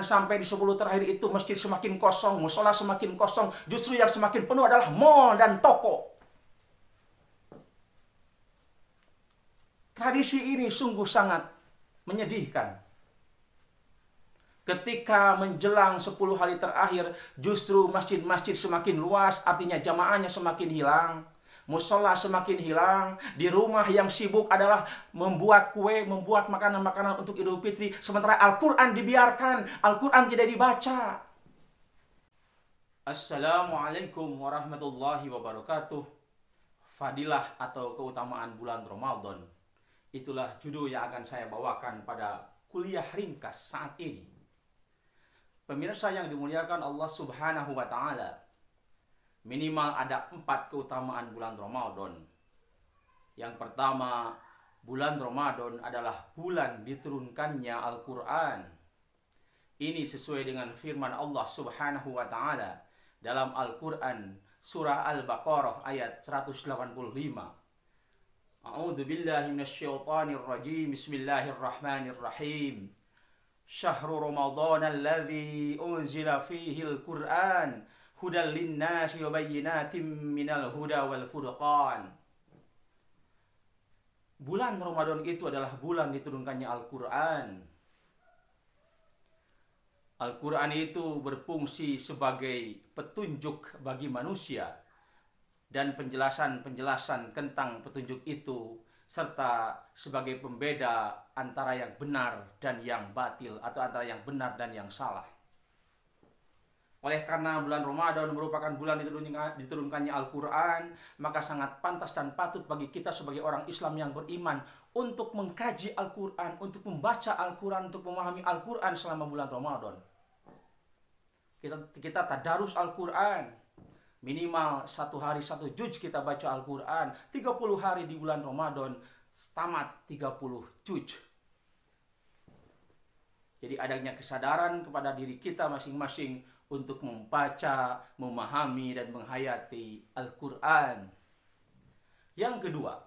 sampai di 10 terakhir itu masjid semakin kosong, musola semakin kosong. Justru yang semakin penuh adalah mal dan toko. Tradisi ini sungguh sangat menyedihkan. Ketika menjelang 10 hari terakhir, justru masjid-masjid semakin luas, artinya jamaahnya semakin hilang. Musola semakin hilang. Di rumah yang sibuk adalah membuat kue, membuat makanan-makanan untuk Idul Fitri. Sementara Al-Quran dibiarkan, Al-Quran tidak dibaca. Assalamualaikum warahmatullahi wabarakatuh. Fadilah atau keutamaan bulan Ramadan. Itulah judul yang akan saya bawakan pada kuliah ringkas saat ini. Pemirsa yang dimuliakan Allah Subhanahu wa Ta'ala, minimal ada 4 keutamaan bulan Ramadan. Yang pertama, bulan Ramadan adalah bulan diturunkannya Al-Quran. Ini sesuai dengan firman Allah Subhanahu wa Ta'ala dalam Al-Quran surah Al-Baqarah ayat 185. A'udzu billahi minasyaitonir rajim. Bismillahirrahmanirrahim. Syahrul Ramadan alladzi unzila fihi al-Qur'an hudan lin-nasi wa bayyinatin minal huda wal furqan. Bulan Ramadan itu adalah bulan diturunkannya Al-Qur'an. Al-Qur'an itu berfungsi sebagai petunjuk bagi manusia dan penjelasan-penjelasan tentang petunjuk itu serta sebagai pembeda antara yang benar dan yang batil atau antara yang benar dan yang salah. Oleh karena bulan Ramadan merupakan bulan diturunkannya Al-Quran, maka sangat pantas dan patut bagi kita sebagai orang Islam yang beriman untuk mengkaji Al-Quran, untuk membaca Al-Quran, untuk memahami Al-Quran selama bulan Ramadan. Kita tadarus Al-Quran. Minimal 1 hari 1 juz kita baca Al-Quran. 30 hari di bulan Ramadan tamat 30 juz. Jadi adanya kesadaran kepada diri kita masing-masing untuk membaca, memahami dan menghayati Al-Quran. Yang kedua,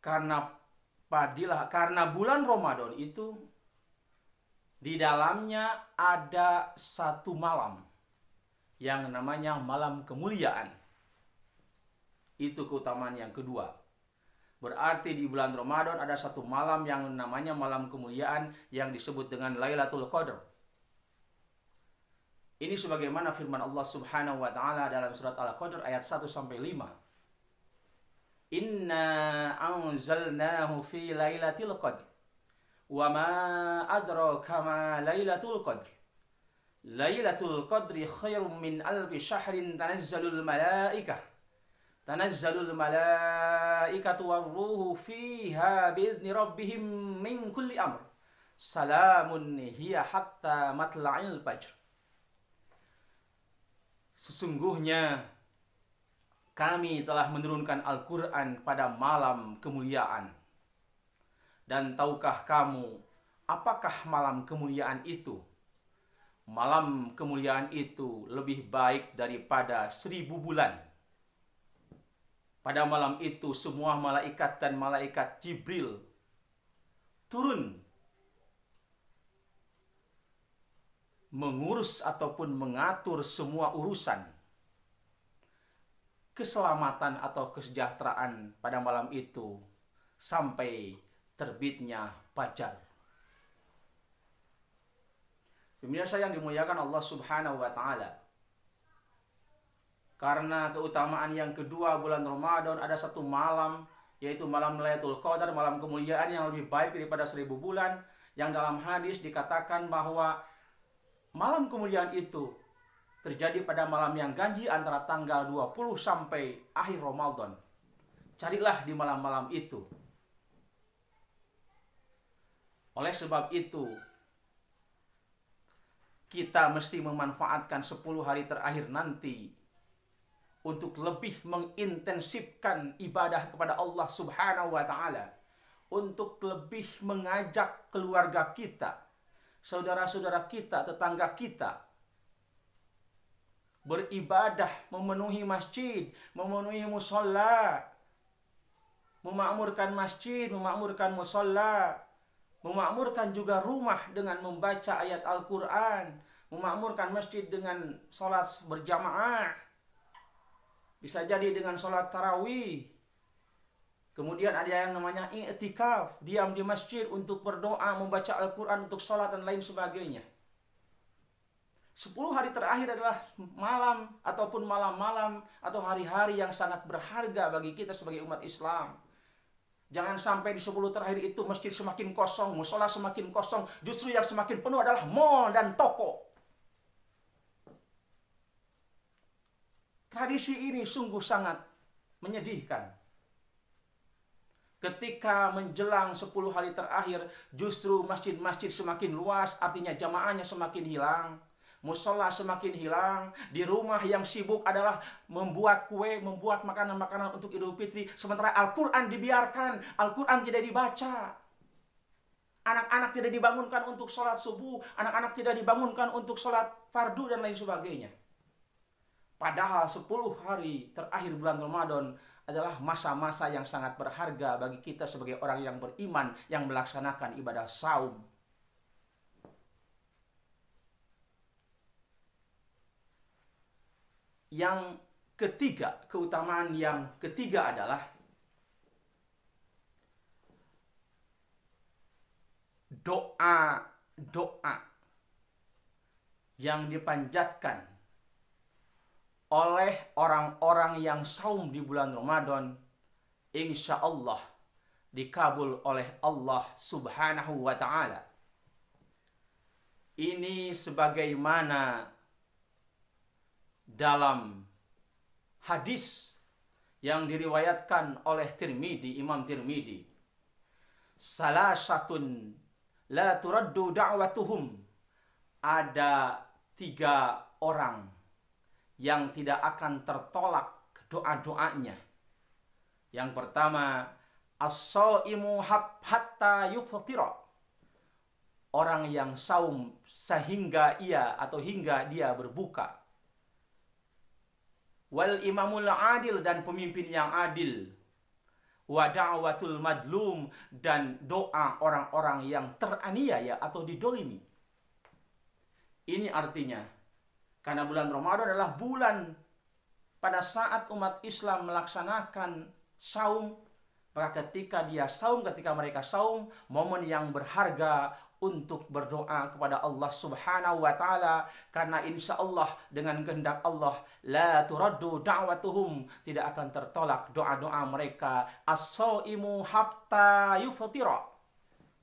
karena bulan Ramadan itu di dalamnya ada 1 malam yang namanya malam kemuliaan. Itu keutamaan yang kedua. Berarti di bulan Ramadan ada 1 malam yang namanya malam kemuliaan yang disebut dengan Lailatul Qadar. Ini sebagaimana firman Allah Subhanahu wa Ta'ala dalam surat Al-Qadar ayat 1-5. Inna anzalnahu fi Lailatul Qadar. Wa ma adraka ma Lailatul Qadr. Lailatul Qadri khairum min alfi syahrin tanazzalul malaikatu warruhu fiha biizni rabbihim min kulli amr. Salamun hiya hatta matla'il fajr. Sesungguhnya kami telah menurunkan Al-Quran pada malam kemuliaan. Dan tahukah kamu apakah malam kemuliaan itu? Malam kemuliaan itu lebih baik daripada 1000 bulan. Pada malam itu semua malaikat dan malaikat Jibril turun mengurus ataupun mengatur semua urusan keselamatan atau kesejahteraan pada malam itu sampai terbitnya fajar. Pemirsa yang dimuliakan Allah Subhanahu wa Ta'ala, karena keutamaan yang kedua bulan Ramadan ada 1 malam, yaitu malam Lailatul Qadar, malam kemuliaan yang lebih baik daripada 1000 bulan, yang dalam hadis dikatakan bahwa malam kemuliaan itu terjadi pada malam yang ganjil antara tanggal 20 sampai akhir Ramadan. Carilah di malam-malam itu. Oleh sebab itu, kita mesti memanfaatkan 10 hari terakhir nanti untuk lebih mengintensifkan ibadah kepada Allah Subhanahu wa Ta'ala, untuk lebih mengajak keluarga kita, saudara-saudara kita, tetangga kita beribadah, memenuhi masjid, memenuhi musola, memakmurkan masjid, memakmurkan musola, memakmurkan juga rumah dengan membaca ayat Al-Quran, memakmurkan masjid dengan sholat berjamaah, bisa jadi dengan sholat tarawih. Kemudian ada yang namanya i'tikaf, diam di masjid untuk berdoa, membaca Al-Quran, untuk sholat dan lain sebagainya. 10 hari terakhir adalah malam ataupun malam-malam atau hari-hari yang sangat berharga bagi kita sebagai umat Islam. Jangan sampai di 10 terakhir itu masjid semakin kosong, musola semakin kosong. Justru yang semakin penuh adalah mal dan toko. Tradisi ini sungguh sangat menyedihkan. Ketika menjelang 10 hari terakhir, justru masjid-masjid semakin luas, artinya jamaahnya semakin hilang. Musola semakin hilang. Di rumah yang sibuk adalah membuat kue, membuat makanan-makanan untuk Idul Fitri. Sementara Al-Quran dibiarkan, Al-Quran tidak dibaca. Anak-anak tidak dibangunkan untuk sholat subuh, anak-anak tidak dibangunkan untuk sholat fardu dan lain sebagainya. Padahal 10 hari terakhir bulan Ramadan adalah masa-masa yang sangat berharga bagi kita sebagai orang yang beriman, yang melaksanakan ibadah saum. Yang ketiga, keutamaan yang ketiga adalah doa yang dipanjatkan oleh orang-orang yang saum di bulan Ramadan, insya Allah dikabul oleh Allah Subhanahu wa Ta'ala. Ini sebagaimana dalam hadis yang diriwayatkan oleh Imam Tirmidzi, salasatun la turaddu da'watuhum, ada 3 orang yang tidak akan tertolak doa-doanya. Yang pertama, as-shaimu hatta yuftira, orang yang saum sehingga dia berbuka. Wal imamul adil, dan pemimpin yang adil. Wa da'watul madlum, dan doa orang-orang yang teraniaya atau didolimi. Ini artinya, karena bulan Ramadan adalah bulan pada saat umat Islam melaksanakan saum, maka ketika mereka saum, momen yang berharga untuk berdoa kepada Allah Subhanahu wa Ta'ala, karena insya Allah dengan kehendak Allah, la turaddu da'watuhum, tidak akan tertolak doa-doa mereka. As-shaimu hatta yuftira,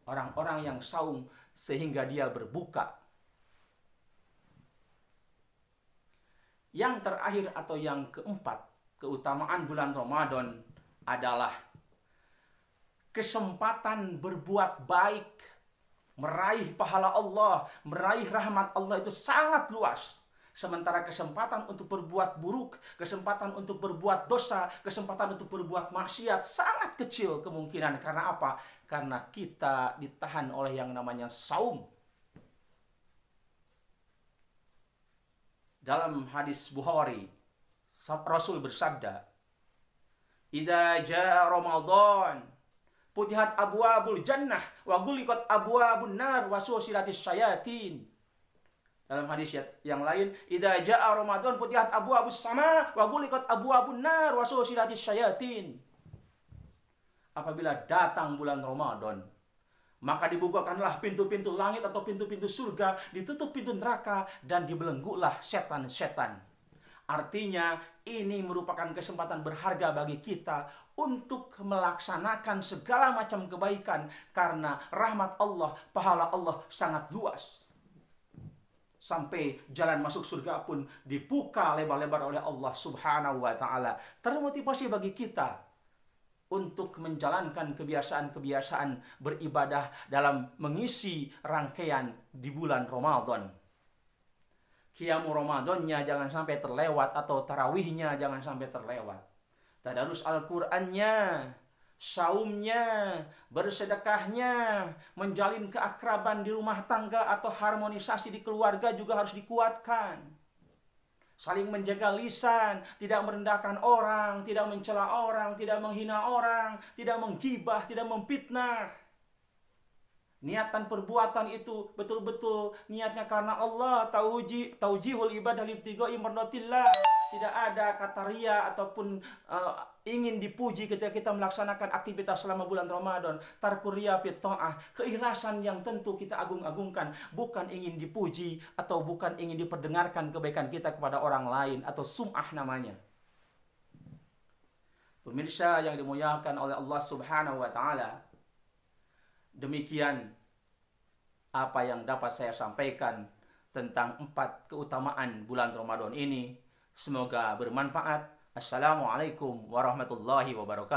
orang-orang yang saum sehingga dia berbuka. Yang terakhir atau yang keempat, keutamaan bulan Ramadan adalah kesempatan berbuat baik, meraih pahala Allah, meraih rahmat Allah itu sangat luas. Sementara kesempatan untuk berbuat buruk, kesempatan untuk berbuat dosa, kesempatan untuk berbuat maksiat sangat kecil kemungkinan. Karena apa? Karena kita ditahan oleh yang namanya saum. Dalam hadis Bukhari, Rasul bersabda, "Idza jaa Ramadan, futihat abwabul jannah wa ghuliqat abwabun nar wa susilatis syayatin." Dalam hadis yang lain, "Idza jaa Ramadan futihat abwabus sama wa ghuliqat abwabun nar wa susilatis syayatin." Apabila datang bulan Ramadan, maka dibukakanlah pintu-pintu langit atau pintu-pintu surga, ditutup pintu neraka, dan dibelenggulah setan-setan. Artinya ini merupakan kesempatan berharga bagi kita untuk melaksanakan segala macam kebaikan, karena rahmat Allah, pahala Allah sangat luas. Sampai jalan masuk surga pun dibuka lebar-lebar oleh Allah Subhanahu wa Ta'ala. Termotivasi bagi kita untuk menjalankan kebiasaan-kebiasaan beribadah dalam mengisi rangkaian di bulan Ramadan. Qiyamu Ramadannya jangan sampai terlewat, atau tarawihnya jangan sampai terlewat. Tadarus Al-Qur'annya, saumnya, bersedekahnya, menjalin keakraban di rumah tangga atau harmonisasi di keluarga juga harus dikuatkan. Saling menjaga lisan, tidak merendahkan orang, tidak mencela orang, tidak menghina orang, tidak menggibah, tidak memfitnah. Niatan perbuatan itu betul-betul niatnya karena Allah, taujihul ibadah libtighai mardatillah. Tidak ada kata ria ataupun ingin dipuji ketika kita melaksanakan aktivitas selama bulan Ramadan. Tarkur ria fit ta'ah, keikhlasan yang tentu kita agung-agungkan, bukan ingin dipuji atau bukan ingin diperdengarkan kebaikan kita kepada orang lain atau sum'ah namanya. Pemirsa yang dimuliakan oleh Allah Subhanahu wa taala, demikian apa yang dapat saya sampaikan tentang 4 keutamaan bulan Ramadan ini. Semoga bermanfaat. Assalamualaikum warahmatullahi wabarakatuh.